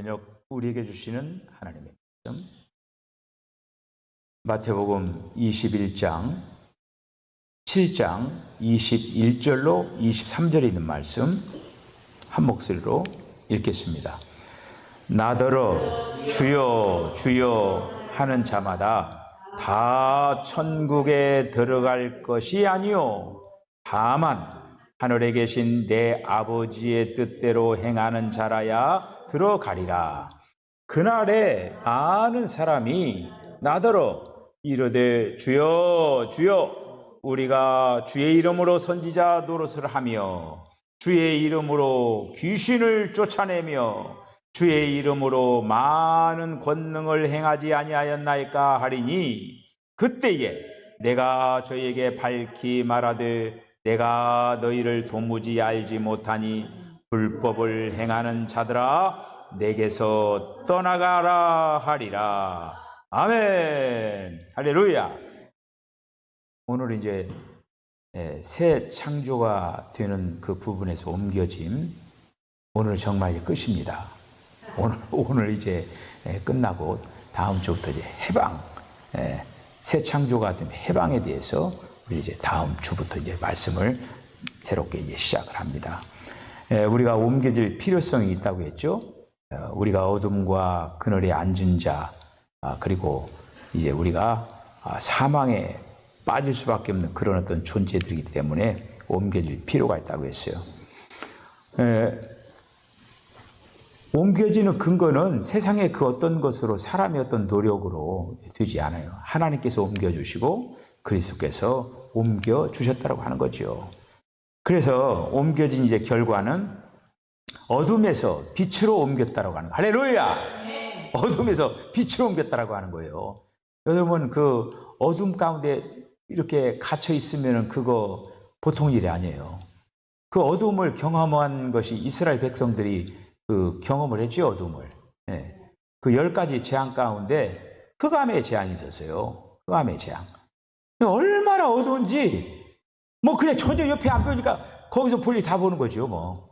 저녁 우리에게 주시는 하나님의 말씀, 마태복음 21장 7장 21절로 23절에 있는 말씀 한 목소리로 읽겠습니다. 나더러 주여 주여 하는 자마다 다 천국에 들어갈 것이 아니요 다만 하늘에 계신 내 아버지의 뜻대로 행하는 자라야 들어가리라. 그날에 아는 사람이 나더러 이르되 주여 주여 우리가 주의 이름으로 선지자 노릇을 하며 주의 이름으로 귀신을 쫓아내며 주의 이름으로 많은 권능을 행하지 아니하였나이까 하리니 그때에 내가 저희에게 밝히 말하되 내가 너희를 도무지 알지 못하니 불법을 행하는 자들아 내게서 떠나가라 하리라. 아멘. 할렐루야. 오늘 이제 새 창조가 되는 그 부분에서 옮겨짐, 오늘 정말 끝입니다. 오늘 이제 끝나고 다음 주부터 이제 해방, 새 창조가 되면 해방에 대해서 우리 이제 다음 주부터 이제 말씀을 새롭게 이제 시작을 합니다. 우리가 옮겨질 필요성이 있다고 했죠. 우리가 어둠과 그늘에 앉은 자, 그리고 이제 우리가 사망에 빠질 수밖에 없는 그런 어떤 존재들이기 때문에 옮겨질 필요가 있다고 했어요. 옮겨지는 근거는 세상의 그 어떤 것으로 사람의 어떤 노력으로 되지 않아요. 하나님께서 옮겨주시고 그리스도께서 옮겨주셨다고 하는 거죠. 그래서 옮겨진 이제 결과는 어둠에서 빛으로 옮겼다라고 하는 거예요. 할렐루야! 어둠에서 빛으로 옮겼다라고 하는 거예요. 여러분 그 어둠 가운데 이렇게 갇혀 있으면 그거 보통 일이 아니에요. 그 어둠을 경험한 것이 이스라엘 백성들이 그 경험을 했죠, 어둠을. 그 10가지 재앙 가운데 흑암의 재앙이 있었어요. 흑암의 재앙. 얼마나 어두운지, 뭐 그냥 전혀 옆에 안 보이니까 거기서 볼일 다 보는 거죠, 뭐.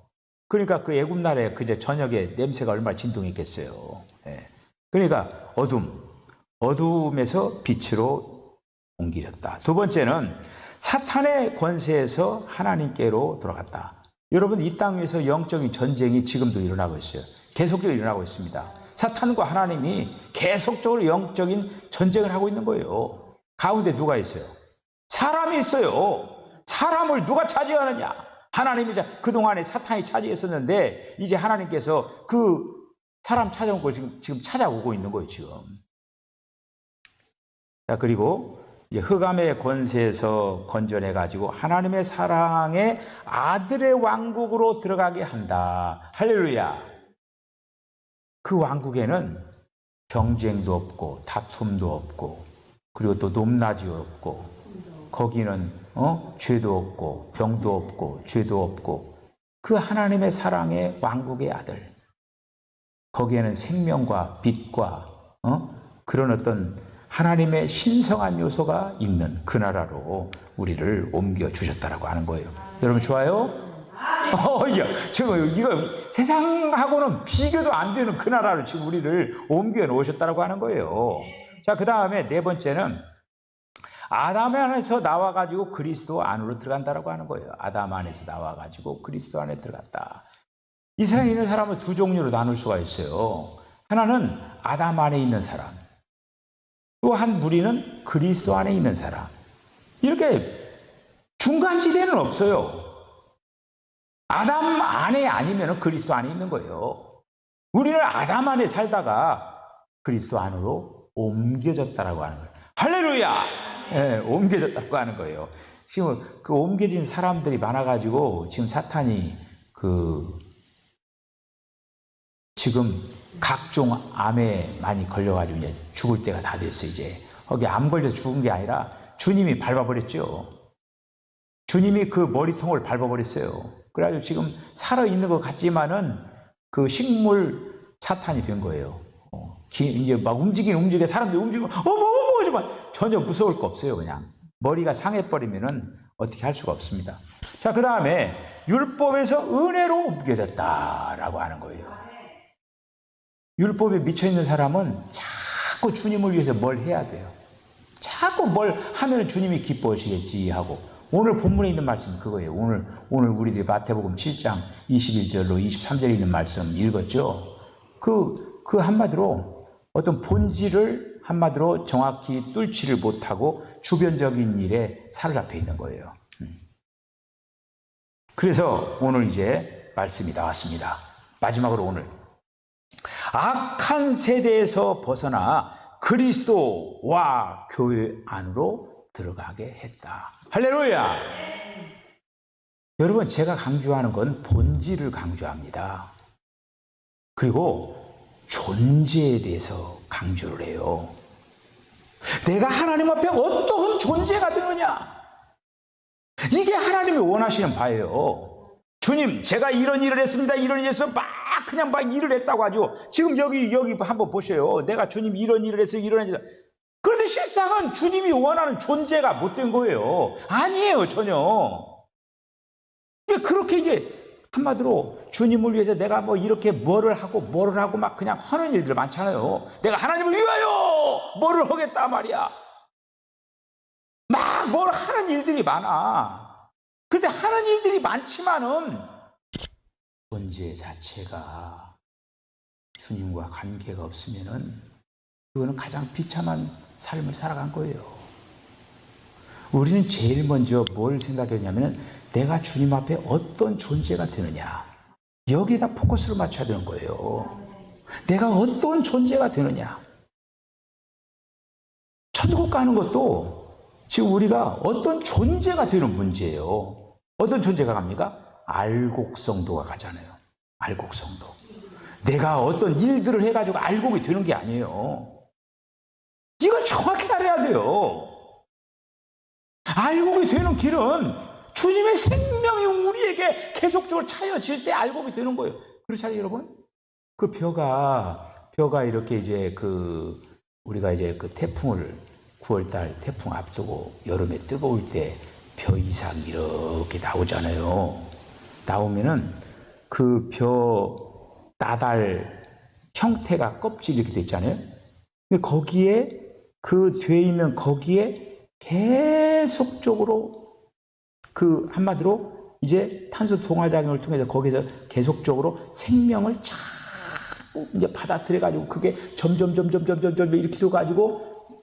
그러니까 그 애굽나라에 그제 저녁에 냄새가 얼마나 진동했겠어요. 그러니까 어둠에서 빛으로 옮기셨다. 두 번째는 사탄의 권세에서 하나님께로 돌아갔다. 여러분, 이 땅 위에서 영적인 전쟁이 지금도 일어나고 있어요. 계속적으로 일어나고 있습니다. 사탄과 하나님이 계속적으로 영적인 전쟁을 하고 있는 거예요. 가운데 누가 있어요? 사람이 있어요. 사람을 누가 차지하느냐? 하나님이 그동안에 사탄이 차지했었는데 이제 하나님께서 그 사람 찾아온 걸 지금 찾아오고 있는 거예요, 지금. 자, 그리고 이제 흑암의 권세에서 건져내가지고 하나님의 사랑의 아들의 왕국으로 들어가게 한다. 할렐루야. 그 왕국에는 경쟁도 없고 다툼도 없고 그리고 또 높낮이 없고 거기는 죄도 없고 병도 없고 죄도 없고 그 하나님의 사랑의 왕국의 아들, 거기에는 생명과 빛과 그런 어떤 하나님의 신성한 요소가 있는 그 나라로 우리를 옮겨주셨다라고 하는 거예요. 여러분 좋아요? 지금 이거 세상하고는 비교도 안 되는 그 나라를 지금 우리를 옮겨 놓으셨다라고 하는 거예요. 자, 그 다음에 네 번째는 아담 안에서 나와가지고 그리스도 안으로 들어간다라고 하는 거예요. 아담 안에서 나와가지고 그리스도 안에 들어갔다. 이 세상에 있는 사람은 두 종류로 나눌 수가 있어요. 하나는 아담 안에 있는 사람, 또 한 무리는 그리스도 안에 있는 사람. 이렇게 중간지대는 없어요. 아담 안에 아니면 그리스도 안에 있는 거예요. 우리는 아담 안에 살다가 그리스도 안으로 옮겨졌다라고 하는 거예요. 할렐루야! 옮겨졌다고 하는 거예요. 지금 그 옮겨진 사람들이 많아가지고 지금 사탄이 지금 각종 암에 많이 걸려가지고 이제 죽을 때가 다 됐어요, 이제. 거기 암 걸려서 죽은 게 아니라 주님이 밟아버렸죠. 주님이 그 머리통을 밟아버렸어요. 그래가지고 지금 살아있는 것 같지만은 그 식물 사탄이 된 거예요. 이제 막 움직이게 사람들이 움직이고, 하지만 전혀 무서울 거 없어요, 그냥. 머리가 상해버리면은 어떻게 할 수가 없습니다. 자, 그 다음에 율법에서 은혜로 옮겨졌다라고 하는 거예요. 율법에 미쳐있는 사람은 자꾸 주님을 위해서 뭘 해야 돼요. 자꾸 뭘 하면 주님이 기뻐하시겠지 하고. 오늘 본문에 있는 말씀이 그거예요. 오늘 우리들이 마태복음 7장 21절로 23절에 있는 말씀 읽었죠. 그 한마디로 어떤 본질을 한마디로 정확히 뚫지를 못하고 주변적인 일에 사로잡혀 있는 거예요. 그래서 오늘 이제 말씀이 나왔습니다. 마지막으로 오늘 악한 세대에서 벗어나 그리스도와 교회 안으로 들어가게 했다. 할렐루야! 여러분, 제가 강조하는 건 본질을 강조합니다. 그리고 존재에 대해서 강조를 해요. 내가 하나님 앞에 어떠한 존재가 되느냐? 이게 하나님이 원하시는 바예요. 주님, 제가 이런 일을 했습니다. 이런 일을 해서 그냥 일을 했다고 하죠. 지금 여기 한번 보세요. 내가 주님 이런 일을 했어요. 이런 일을. 그런데 실상은 주님이 원하는 존재가 못된 거예요. 아니에요, 전혀. 그렇게 이제 한마디로 주님을 위해서 내가 이렇게 뭐를 하고 막 그냥 하는 일들 많잖아요. 내가 하나님을 위하여 뭐를 하겠다 말이야. 막 뭘 하는 일들이 많아. 그런데 하는 일들이 많지만은 존재 자체가 주님과 관계가 없으면은 그거는 가장 비참한 삶을 살아간 거예요. 우리는 제일 먼저 뭘 생각했냐면은 내가 주님 앞에 어떤 존재가 되느냐. 여기에다 포커스를 맞춰야 되는 거예요. 내가 어떤 존재가 되느냐. 천국 가는 것도 지금 우리가 어떤 존재가 되는 문제예요. 어떤 존재가 갑니까? 알곡성도가 가잖아요. 알곡성도. 내가 어떤 일들을 해가지고 알곡이 되는 게 아니에요. 이걸 정확히 알아야 돼요. 알곡이 되는 길은 주님의 생명이 우리에게 계속적으로 차여질 때 알곡이 되는 거예요. 그렇잖아요, 여러분? 그 벼가 이렇게 이제 우리가 이제 태풍을 9월달 태풍 앞두고 여름에 뜨거울 때 벼 이상 이렇게 나오잖아요. 나오면은 그 벼 나달 형태가 껍질 이렇게 돼 있잖아요. 근데 거기에 돼 있는 거기에 계속적으로 한마디로 이제 탄소 동화작용을 통해서 거기서 계속적으로 생명을 자꾸 이제 받아들여가지고 그게 점점 이렇게 돼가지고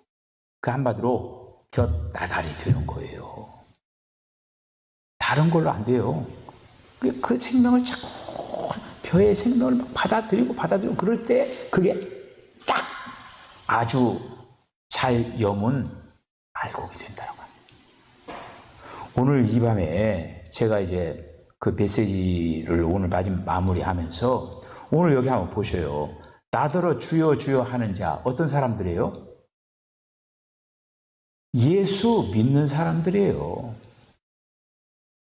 한마디로 벼 나달이 되는 거예요. 다른 걸로 안 돼요. 그 생명을 자꾸 벼의 생명을 막 받아들이고 그럴 때 그게 딱 아주 잘 여문 알곡이 된다는 거예요. 오늘 이 밤에 제가 이제 그 메시지를 오늘 마무리하면서 오늘 여기 한번 보셔요. 나더러 주여 주여 하는 자 어떤 사람들이에요? 예수 믿는 사람들이에요.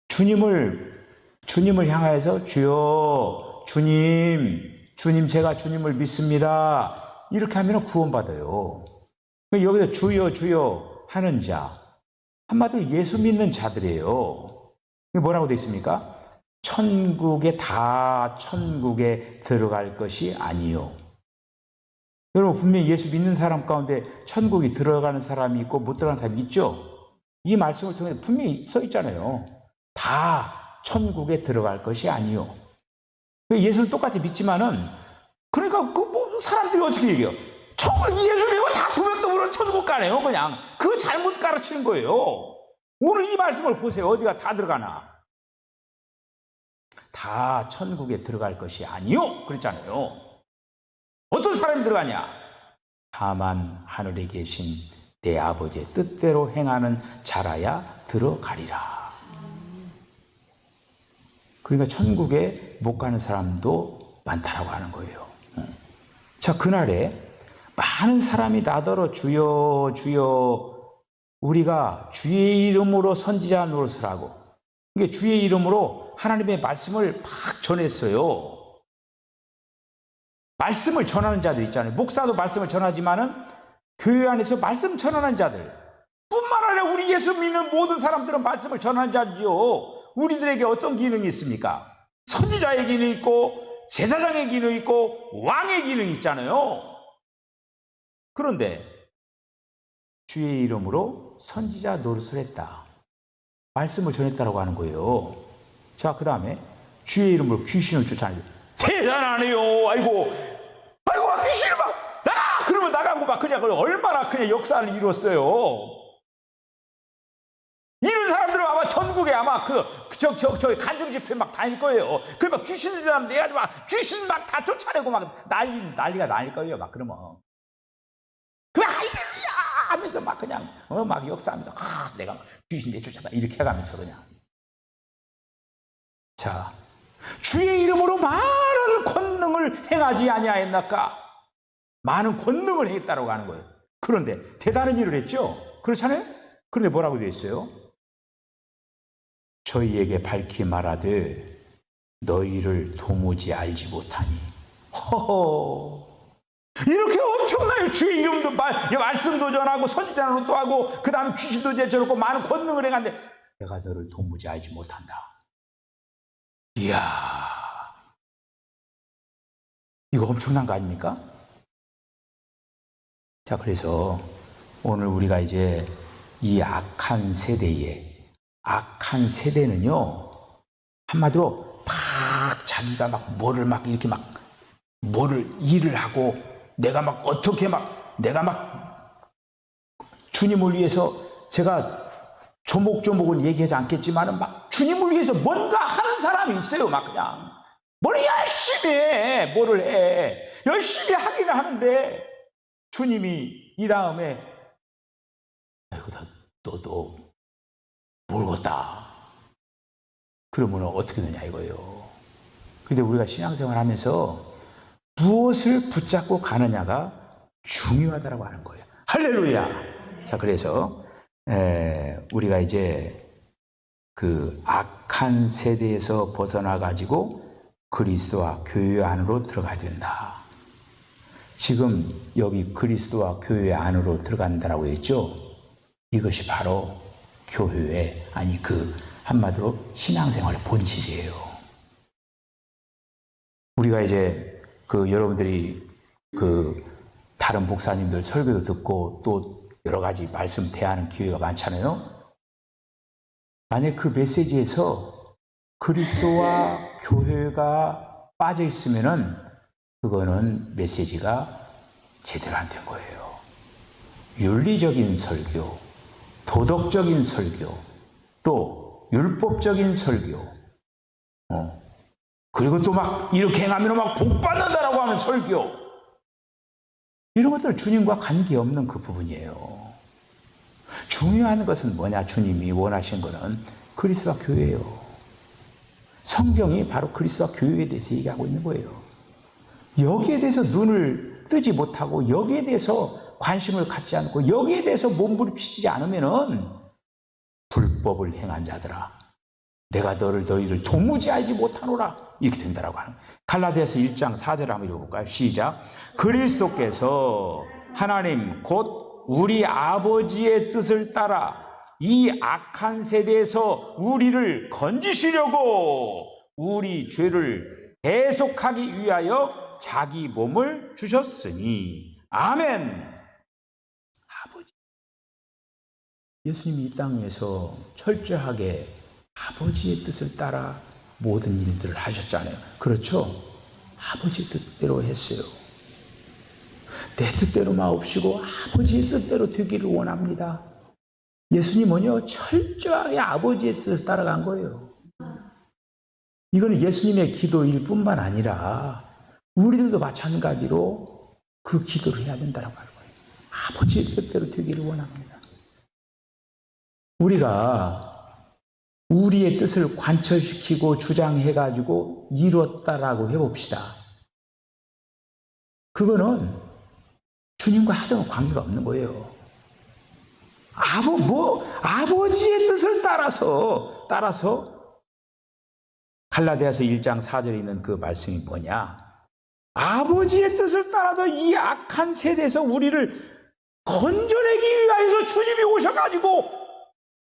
주님을 향해서 주여 주님 제가 주님을 믿습니다. 이렇게 하면 구원받아요. 여기서 주여 주여 하는 자 한마디로 예수 믿는 자들이에요. 뭐라고 되어 있습니까? 천국에 들어갈 것이 아니요. 여러분 분명히 예수 믿는 사람 가운데 천국에 들어가는 사람이 있고 못 들어가는 사람이 있죠. 이 말씀을 통해 분명히 써 있잖아요. 다 천국에 들어갈 것이 아니요. 예수를 똑같이 믿지만은 그러니까 사람들이 어떻게 얘기해요? 예수 믿고 다 도면도으로 천국 가네요. 그냥 그거 잘못 가르치는 거예요. 오늘 이 말씀을 보세요. 어디가 다 들어가나? 다 천국에 들어갈 것이 아니요. 그랬잖아요. 어떤 사람이 들어가냐? 다만 하늘에 계신 내 아버지의 뜻대로 행하는 자라야 들어가리라. 그러니까 천국에 못 가는 사람도 많다라고 하는 거예요. 자, 그날에 많은 사람이 나더러 주여 주여 우리가 주의 이름으로 선지자 노릇을 하고 이게 주의 이름으로 하나님의 말씀을 막 전했어요. 말씀을 전하는 자들 있잖아요. 목사도 말씀을 전하지만은 교회 안에서 말씀 전하는 자들 뿐만 아니라 우리 예수 믿는 모든 사람들은 말씀을 전하는 자지요. 우리들에게 어떤 기능이 있습니까? 선지자의 기능이 있고 제사장의 기능이 있고 왕의 기능이 있잖아요. 그런데 주의 이름으로 선지자 노릇을 했다. 말씀을 전했다라고 하는 거예요. 자, 그 다음에 주의 이름으로 귀신을 쫓아내고 대단하네요. 아이고 귀신을 막 나가! 그러면 나가고 막 그냥 얼마나 그냥 역사를 이뤘어요. 이런 사람들은 아마 전국에 아마 저기 간증 집회 막 다닐 거예요. 그러면 귀신들 사람 내가 막 귀신 막 다 쫓아내고 막 난리가 날 거예요. 막 그러면 그 할렐루야 하면서 막 그냥 막 역사하면서 내가 귀신 내쫓았다 이렇게 해가면서 그냥. 자, 주의 이름으로 많은 권능을 행하지 아니하였나까? 많은 권능을 했다라고 하는 거예요. 그런데 대단한 일을 했죠. 그렇잖아요. 그런데 뭐라고 되어 있어요? 저희에게 밝히 말하되 너희를 도무지 알지 못하니. 허허. 이렇게 엄청나요. 주의 이름도 말씀도 전하고 선지자로 또 하고 그 다음에 귀신도 제쳐놓고 많은 권능을 행하는데 내가 너를 도무지 알지 못한다. 이야, 이거 엄청난 거 아닙니까? 자, 그래서 오늘 우리가 이제 이 악한 세대는요, 한마디로 자기가 뭐를 일을 하고 내가 주님을 위해서 제가 조목조목은 얘기하지 않겠지만은 막 주님을 위해서 뭔가 하는 사람이 있어요. 막 그냥 뭘 열심히 해, 뭐를 해, 열심히 하기는 하는데 주님이 이 다음에 아이고 너도 모르겠다. 그러면 어떻게 되냐 이거예요. 근데 우리가 신앙생활 하면서 무엇을 붙잡고 가느냐가 중요하다고 하는 거예요. 할렐루야. 자, 그래서 우리가 이제 그 악한 세대에서 벗어나 가지고 그리스도와 교회 안으로 들어가야 된다. 지금 여기 그리스도와 교회 안으로 들어간다라고 했죠. 이것이 바로 교회의 한마디로 신앙생활의 본질이에요. 우리가 이제 여러분들이 다른 목사님들 설교도 듣고 또 여러 가지 말씀 대하는 기회가 많잖아요. 만약 그 메시지에서 그리스도와 교회가 빠져 있으면은 그거는 메시지가 제대로 안 된 거예요. 윤리적인 설교, 도덕적인 설교, 또 율법적인 설교, 그리고 또 막 이렇게 행하면 막 복 받는다라고 하는 설교, 이런 것들은 주님과 관계없는 그 부분이에요. 중요한 것은 뭐냐? 주님이 원하신 것은 그리스도와 교회예요. 성경이 바로 그리스도와 교회에 대해서 얘기하고 있는 거예요. 여기에 대해서 눈을 뜨지 못하고 여기에 대해서 관심을 갖지 않고 여기에 대해서 몸부림치지 않으면은 불법을 행한 자들아, 내가 너희를 도무지 알지 못하노라, 이렇게 된다라고 하는. 갈라디아서 1장 4절 한번 읽어볼까요? 시작. 그리스도께서 하나님 곧 우리 아버지의 뜻을 따라 이 악한 세대에서 우리를 건지시려고 우리 죄를 대속하기 위하여 자기 몸을 주셨으니. 아멘. 아버지. 예수님이 이 땅에서 철저하게 아버지의 뜻을 따라 모든 일들을 하셨잖아요. 그렇죠? 아버지의 뜻대로 했어요. 내 뜻대로 마옵시고 아버지의 뜻대로 되기를 원합니다. 예수님은요, 철저하게 아버지의 뜻을 따라간 거예요. 이거는 예수님의 기도일 뿐만 아니라 우리들도 마찬가지로 그 기도를 해야 된다고 하는 거예요. 아버지의 뜻대로 되기를 원합니다. 우리가 우리의 뜻을 관철시키고 주장해가지고 이뤘다라고 해봅시다. 그거는 주님과 하등은 관계가 없는 거예요. 아버지의 뜻을 따라서 갈라디아서 1장 4절에 있는 그 말씀이 뭐냐? 아버지의 뜻을 따라서 이 악한 세대에서 우리를 건져내기 위하여서 주님이 오셔가지고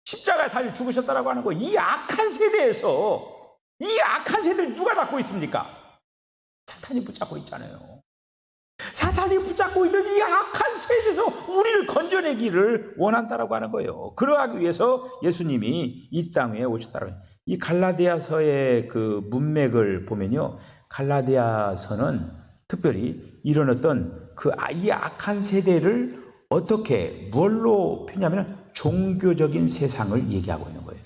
십자가에 달려 죽으셨다라고 하는 거. 이 악한 세대에서, 이 악한 세대를 누가 잡고 있습니까? 사탄이 붙잡고 있잖아요. 사탄이 붙잡고 있는 이 악한 세대에서 우리를 건져내기를 원한다라고 하는 거예요. 그러하기 위해서 예수님이 이 땅에 오셨다라고 해요. 이 갈라디아서의 그 문맥을 보면요, 갈라디아서는 특별히 이런 어떤 이 악한 세대를 어떻게 뭘로 표현하면 종교적인 세상을 얘기하고 있는 거예요.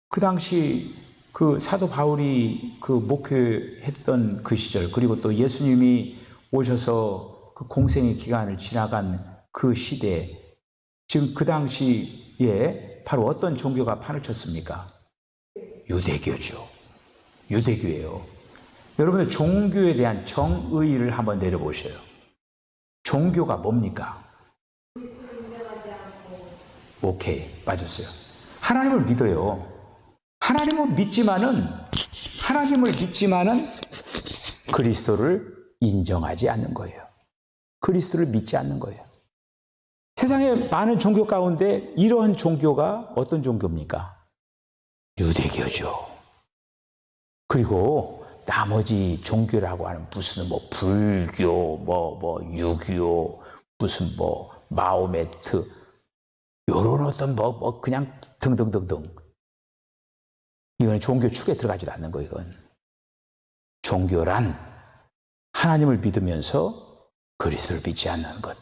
그 당시 그 사도 바울이 그 목회했던 그 시절, 그리고 또 예수님이 오셔서 그 공생의 기간을 지나간 그 시대에 지금 그 당시에 바로 어떤 종교가 판을 쳤습니까? 유대교죠. 유대교예요. 여러분들 종교에 대한 정의를 한번 내려보셔요. 종교가 뭡니까? 오케이, 맞았어요. 하나님을 믿어요. 하나님을 믿지만은 그리스도를 인정하지 않는 거예요. 그리스도를 믿지 않는 거예요. 세상에 많은 종교 가운데 이러한 종교가 어떤 종교입니까? 유대교죠. 그리고 나머지 종교라고 하는 무슨 뭐 불교, 유교, 무슨 마호메트, 요런 어떤 그냥 등등등등. 이건 종교 축에 들어가지도 않는 거예요, 이건. 종교란 하나님을 믿으면서 그리스도를 믿지 않는 것.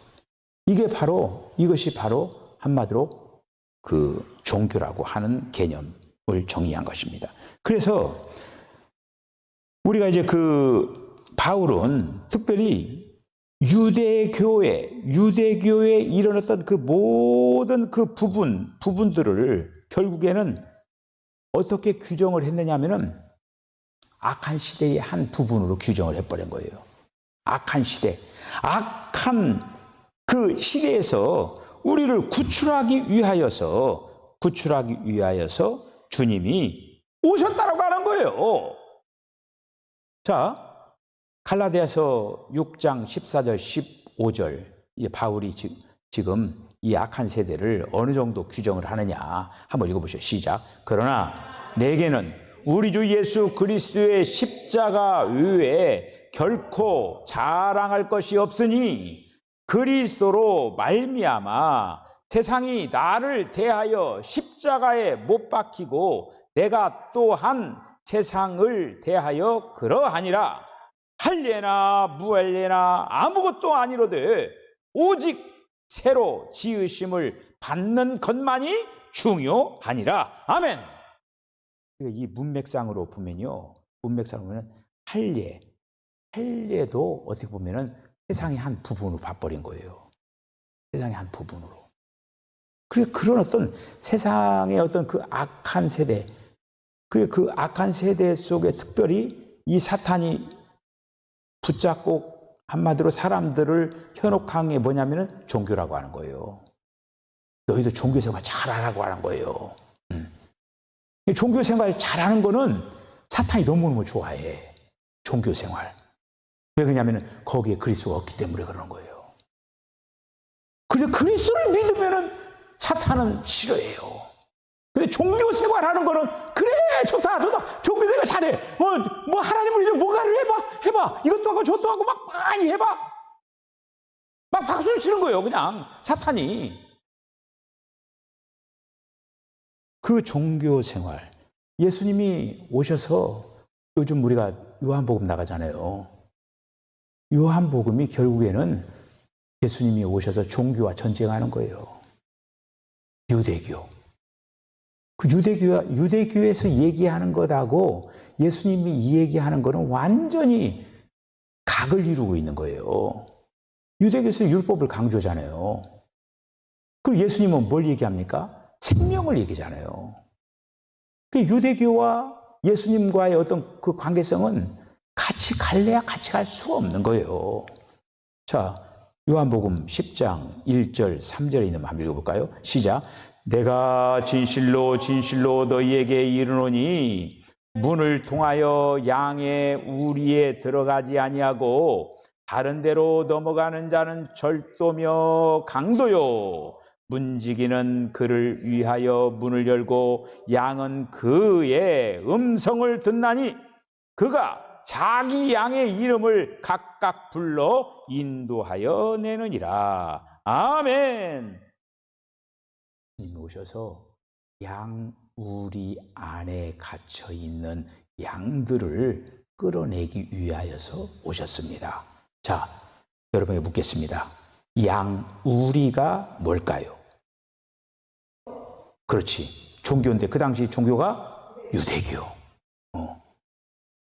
이것이 바로 한마디로 그 종교라고 하는 개념을 정의한 것입니다. 그래서 우리가 이제 그 바울은 특별히 유대교의 이런 어떤 그 모든 그 부분들을 결국에는 어떻게 규정을 했느냐면은 악한 시대의 한 부분으로 규정을 해버린 거예요. 악한 시대. 악한 그 시대에서 우리를 구출하기 위하여서 주님이 오셨다라고 하는 거예요. 자, 갈라디아서 6장 14절 15절 이제 바울이 지금 이 악한 세대를 어느 정도 규정을 하느냐 한번 읽어보시죠. 시작. 그러나 내게는 우리 주 예수 그리스도의 십자가 외에 결코 자랑할 것이 없으니 그리스도로 말미암아 세상이 나를 대하여 십자가에 못 박히고 내가 또한 세상을 대하여 그러하니라. 할례나 무할례나 아무것도 아니로되 오직 새로 지으심을 받는 것만이 중요하니라. 아멘. 이 문맥상으로 보면요, 할례도 어떻게 보면은 세상의 한 부분으로 봐버린 거예요. 세상의 한 부분으로. 그런 어떤 세상의 어떤 그 악한 세대, 그 악한 세대 속에 특별히 이 사탄이 붙잡고 한마디로 사람들을 현혹한 게 뭐냐면은 종교라고 하는 거예요. 너희도 종교 생활 잘하라고 하는 거예요. 종교 생활 잘하는 거는 사탄이 너무너무 좋아해. 종교 생활. 왜 그러냐면은 거기에 그리스도가 없기 때문에 그러는 거예요. 그래서 그리스도를 믿으면은 사탄은 싫어해요. 근데 종교 생활하는 거는 그래 좋다 종교 생활 잘해. 뭐 하나님을 이제 뭔가를 해봐. 이것도 하고 저것도 하고 막 많이 해봐. 막 박수를 치는 거예요. 그냥 사탄이. 그 종교 생활. 예수님이 오셔서 요즘 우리가 요한복음 나가잖아요. 요한복음이 결국에는 예수님이 오셔서 종교와 전쟁하는 거예요. 유대교. 그 유대교에서 얘기하는 것하고 예수님이 이 얘기하는 거는 완전히 각을 이루고 있는 거예요. 유대교에서 율법을 강조하잖아요. 그리고 예수님은 뭘 얘기합니까? 생명을 얘기잖아요. 그 유대교와 예수님과의 어떤 그 관계성은 같이 갈래야 같이 갈 수가 없는 거예요. 자, 요한복음 10장 1절 3절에 있는 거 한번 읽어볼까요? 시작. 내가 진실로 너희에게 이르노니 문을 통하여 양의 우리에 들어가지 아니하고 다른 데로 넘어가는 자는 절도며 강도요 문지기는 그를 위하여 문을 열고 양은 그의 음성을 듣나니 그가 자기 양의 이름을 각각 불러 인도하여 내느니라. 아멘. 주님 오셔서 양 우리 안에 갇혀 있는 양들을 끌어내기 위하여서 오셨습니다. 자, 여러분에게 묻겠습니다. 양 우리가 뭘까요? 그렇지. 종교인데 그 당시 종교가 유대교.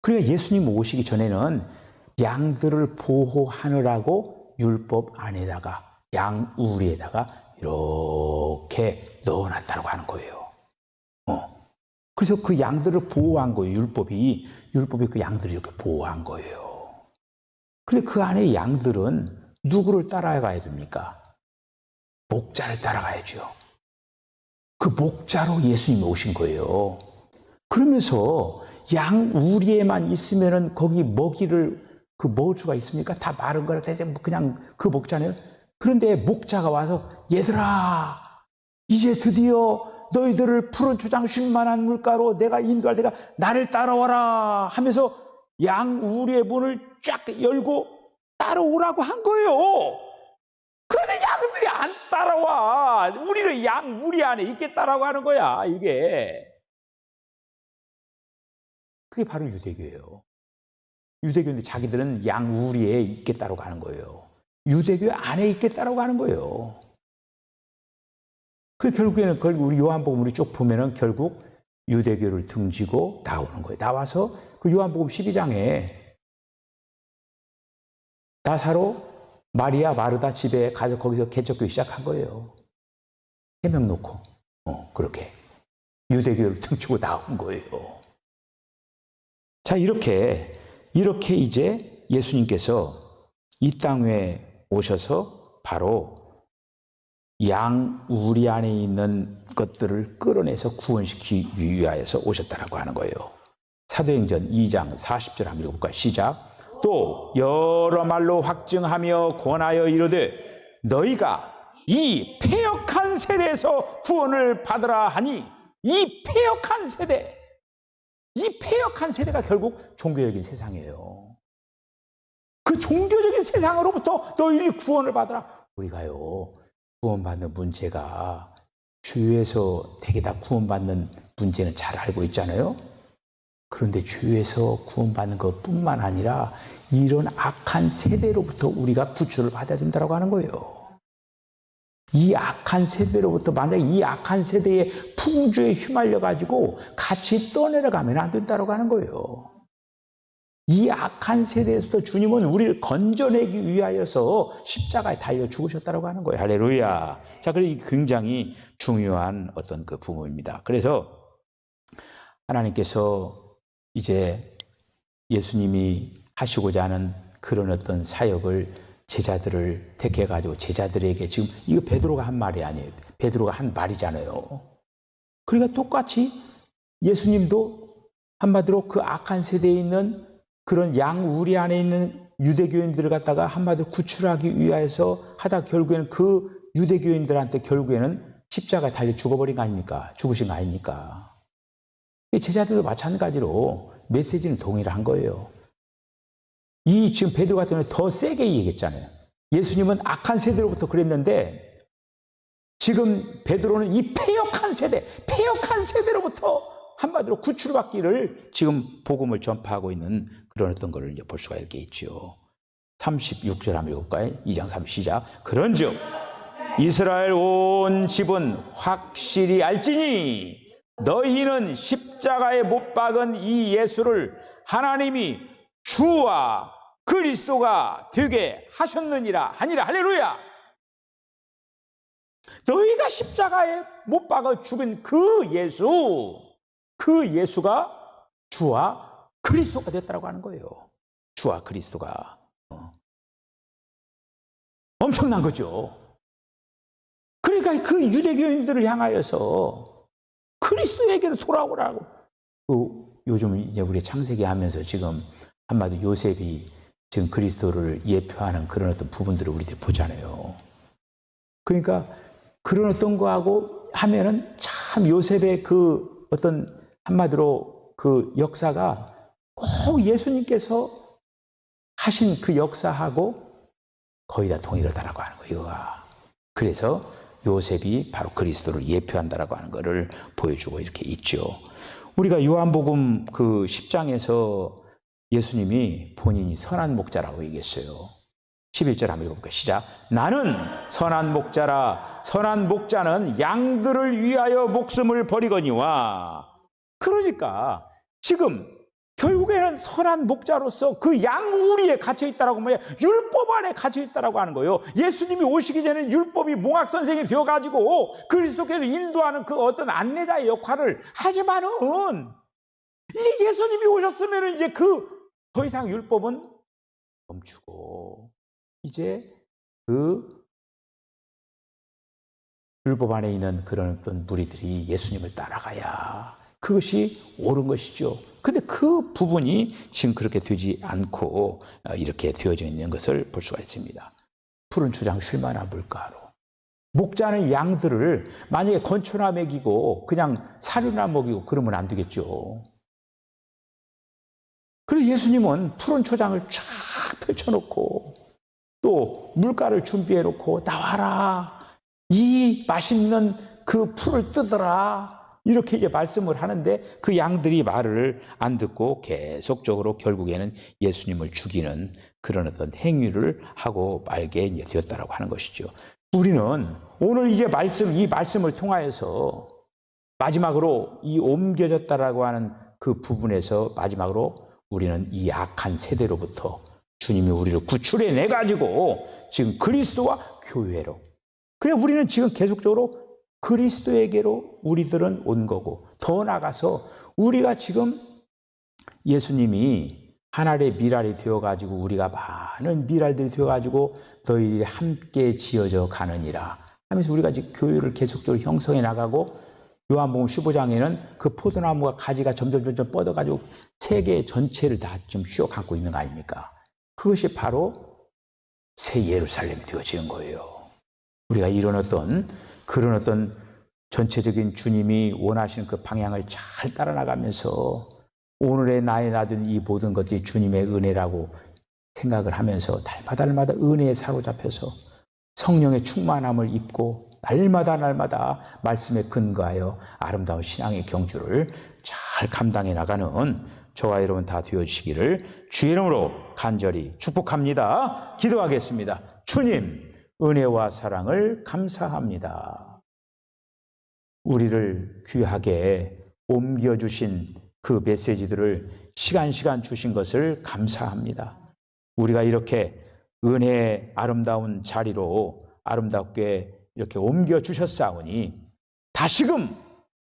그러니까 예수님 오시기 전에는 양들을 보호하느라고 율법 안에다가 양 우리에다가 이렇게 넣어놨다고 하는 거예요. 그래서 그 양들을 보호한 거예요. 율법이 그 양들을 이렇게 보호한 거예요. 근데 그 안에 양들은 누구를 따라가야 됩니까? 목자를 따라가야죠. 그 목자로 예수님이 오신 거예요. 그러면서 양 우리에만 있으면은 거기 먹이를 그 먹을 수가 있습니까? 다 마른 거라 그냥 그 목자네요. 그런데 목자가 와서 얘들아 이제 드디어 너희들을 푸른 초장 쉴만한 물가로 내가 인도할 테니까 나를 따라와라 하면서 양 우리의 문을 쫙 열고 따라오라고 한 거예요. 그런데 양들이 안 따라와. 우리는 양 우리 안에 있겠다라고 하는 거야. 이게 그게 바로 유대교예요. 유대교인데 자기들은 양 우리에 있겠다라고 하는 거예요. 유대교 안에 있겠다라고 하는 거예요. 그 결국에는 우리 요한복음 우리 쭉 보면은 결국 유대교를 등지고 나오는 거예요. 나와서 그 요한복음 12장에 나사로, 마리아, 마르다 집에 가서 거기서 개척교회 시작한 거예요. 3명 놓고 그렇게 유대교를 등지고 나온 거예요. 자, 이렇게 이제 예수님께서 이 땅에 오셔서 바로 양 우리 안에 있는 것들을 끌어내서 구원시키기 위하여서 오셨다라고 하는 거예요. 사도행전 2장 40절 한번 읽어볼까요? 시작. 또 여러 말로 확증하며 권하여 이르되 너희가 이 패역한 세대에서 구원을 받으라 하니 이 패역한 세대가 결국 종교적인 세상이에요. 그 종교적인 세상으로부터 너희들이 구원을 받으라. 우리가요 구원받는 문제가 죄에서 되게 다 구원받는 문제는 잘 알고 있잖아요. 그런데 죄에서 구원받는 것뿐만 아니라 이런 악한 세대로부터 우리가 구출을 받아야 된다고 하는 거예요. 이 악한 세대로부터 만약에 이 악한 세대의 풍조에 휘말려가지고 같이 떠내려가면 안 된다고 하는 거예요. 이 악한 세대에서부터 주님은 우리를 건져내기 위하여서 십자가에 달려 죽으셨다고 하는 거예요. 할렐루야. 자, 그래서 굉장히 중요한 어떤 그 부분입니다. 그래서 하나님께서 이제 예수님이 하시고자 하는 그런 어떤 사역을 제자들을 택해가지고 제자들에게 지금 이거 베드로가 한 말이 아니에요. 베드로가 한 말이잖아요. 그러니까 똑같이 예수님도 한마디로 그 악한 세대에 있는 그런 양 우리 안에 있는 유대교인들을 갖다가 한마디로 구출하기 위하여서 하다 결국에는 그 유대교인들한테 결국에는 십자가에 달려 죽어버린 거 아닙니까? 죽으신 거 아닙니까? 제자들도 마찬가지로 메시지는 동일한 거예요. 이 지금 베드로 같은 경우는 더 세게 얘기했잖아요. 예수님은 악한 세대로부터 그랬는데 지금 베드로는 이 패역한 세대로부터 한마디로 구출받기를 지금 복음을 전파하고 있는 그런 어떤 것을 이제 볼 수가 있겠지요. 36절 한번 읽어볼까요? 2장 3 시작. 그런즉 이스라엘 온 집은 확실히 알지니 너희는 십자가에 못 박은 이 예수를 하나님이 주와 그리스도가 되게 하셨느니라 하니라. 할렐루야. 너희가 십자가에 못 박아 죽은 그 예수가 주와 그리스도가 됐다고 하는 거예요. 주와 그리스도가. 엄청난 거죠. 그러니까 그 유대교인들을 향하여서 그리스도에게로 돌아오라고. 요즘 이제 우리 창세기 하면서 지금 한마디 요셉이 지금 그리스도를 예표하는 그런 어떤 부분들을 우리들이 보잖아요. 그러니까 그런 어떤 거하고 하면은 참 요셉의 그 어떤 한마디로 그 역사가 꼭 더욱 예수님께서 하신 그 역사하고 거의 다 동일하다라고 하는 거예요. 그래서 요셉이 바로 그리스도를 예표한다라고 하는 것을 보여주고 이렇게 있죠. 우리가 요한복음 그 10장에서 예수님이 본인이 선한 목자라고 얘기했어요. 11절 한번 읽어볼까요? 시작. 나는 선한 목자라. 선한 목자는 양들을 위하여 목숨을 버리거니와. 그러니까 지금 결국에는 선한 목자로서 그 양우리에 갇혀 있다라고 뭐야? 율법 안에 갇혀 있다라고 하는 거예요. 예수님이 오시기 전에 율법이 몽학 선생이 되어 가지고 그리스도께서 인도하는 그 어떤 안내자의 역할을 하지만은 이제 예수님이 오셨으면 이제 그 더 이상 율법은 멈추고 이제 그 율법 안에 있는 그런 어떤 무리들이 예수님을 따라가야 그것이 옳은 것이죠. 근데 그 부분이 지금 그렇게 되지 않고 이렇게 되어져 있는 것을 볼 수가 있습니다. 푸른 초장 쉴만한 물가로. 목자는 양들을 만약에 건초나 먹이고 그냥 사료나 먹이고 그러면 안 되겠죠. 그래서 예수님은 푸른 초장을 쫙 펼쳐놓고 또 물가를 준비해놓고 나와라. 이 맛있는 그 풀을 뜯어라. 이렇게 이제 말씀을 하는데 그 양들이 말을 안 듣고 계속적으로 결국에는 예수님을 죽이는 그런 어떤 행위를 하고 말게 되었다라고 하는 것이죠. 우리는 오늘 이제 이 말씀을 통하여서 마지막으로 이 옮겨졌다라고 하는 그 부분에서 마지막으로 우리는 이 악한 세대로부터 주님이 우리를 구출해내 가지고 지금 그리스도와 교회로. 그래 우리는 지금 계속적으로 그리스도에게로 우리들은 온 거고 더 나아가서 우리가 지금 예수님이 하나의 미랄이 되어가지고 우리가 많은 미랄들이 되어가지고 너희들이 함께 지어져 가느니라 하면서 우리가 지금 교회를 계속적으로 형성해 나가고 요한복음 15장에는 그 포도나무가 가지가 점점 뻗어가지고 세계 전체를 다 좀 휘어 감고 있는 거 아닙니까? 그것이 바로 새 예루살렘이 되어지는 거예요. 우리가 그런 어떤 전체적인 주님이 원하시는 그 방향을 잘 따라 나가면서 오늘의 나에 놔둔 이 모든 것들이 주님의 은혜라고 생각을 하면서 날마다 은혜에 사로잡혀서 성령의 충만함을 입고 날마다 말씀에 근거하여 아름다운 신앙의 경주를 잘 감당해 나가는 저와 여러분 다 되어주시기를 주의 이름으로 간절히 축복합니다. 기도하겠습니다. 주님, 은혜와 사랑을 감사합니다. 우리를 귀하게 옮겨주신 그 메시지들을 시간 주신 것을 감사합니다. 우리가 이렇게 은혜의 아름다운 자리로 아름답게 이렇게 옮겨주셨사오니 다시금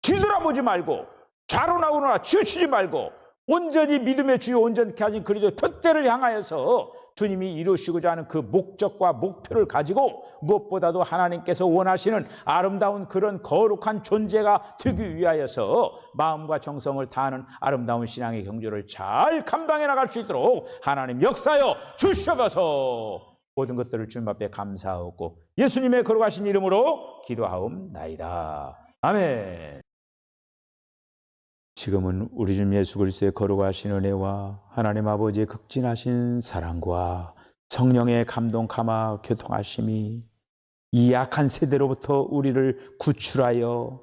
뒤돌아보지 말고 좌로나 우로나 치우치지 말고 온전히 믿음의 주요 온전케 하신 그리스도의 표대를 향하여서 주님이 이루시고자 하는 그 목적과 목표를 가지고 무엇보다도 하나님께서 원하시는 아름다운 그런 거룩한 존재가 되기 위하여서 마음과 정성을 다하는 아름다운 신앙의 경주를 잘 감당해 나갈 수 있도록 하나님 역사여 주셔서 모든 것들을 주님 앞에 감사하고 예수님의 거룩하신 이름으로 기도하옵나이다. 아멘. 지금은 우리 주님 예수 그리스도의 거룩하신 은혜와 하나님 아버지의 극진하신 사랑과 성령의 감동 감화 교통하심이 이 약한 세대로부터 우리를 구출하여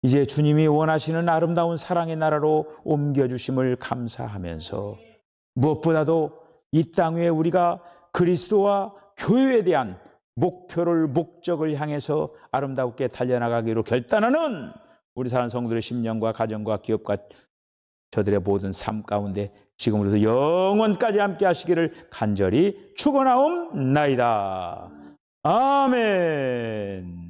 이제 주님이 원하시는 아름다운 사랑의 나라로 옮겨주심을 감사하면서 무엇보다도 이 땅 위에 우리가 그리스도와 교회에 대한 목적을 향해서 아름답게 달려나가기로 결단하는 우리 사랑하는 성도들의 심령과 가정과 기업과 저들의 모든 삶 가운데 지금으로부터 영원까지 함께 하시기를 간절히 축원하옵나이다. 아멘.